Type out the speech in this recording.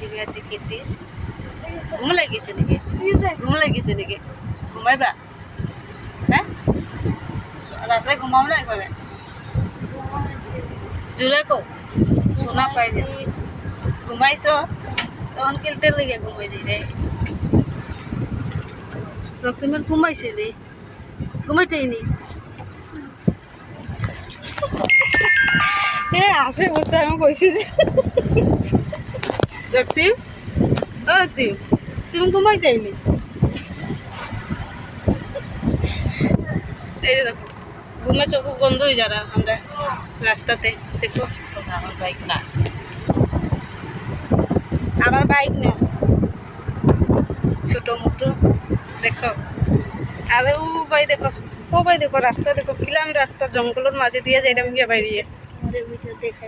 TV আর দেখিস ঘুম লাগিছে নাকি ঘুম লাগিছে নাকি ঘুমাইবা হ্যাঁ রাত্রে ঘুমাও না করে জোরে কো শোনা পাই যে ঘুমাইছ তখন কেলতে লেগে ঘুমাই যাই রে রক্তিমের ঘুমাইছে রে ঘুমাইতেই নি আসে বলছে আমি কইছি যে রক্তিম ও রক্তিম তুমি ঘুমাইতেই নি এই দেখো ঘুমে চোখ বন্ধ হয়ে যারা আমরা রাস্তাতে দেখো আমার বাইক না ছোট মোটো দেখো আর ও ভাই দেখো ও ভাই দেখো রাস্তা দেখো কিলাম রাস্তা জঙ্গলের মাঝে দিয়ে যাইলাম গিয়ে বাইরে দেখা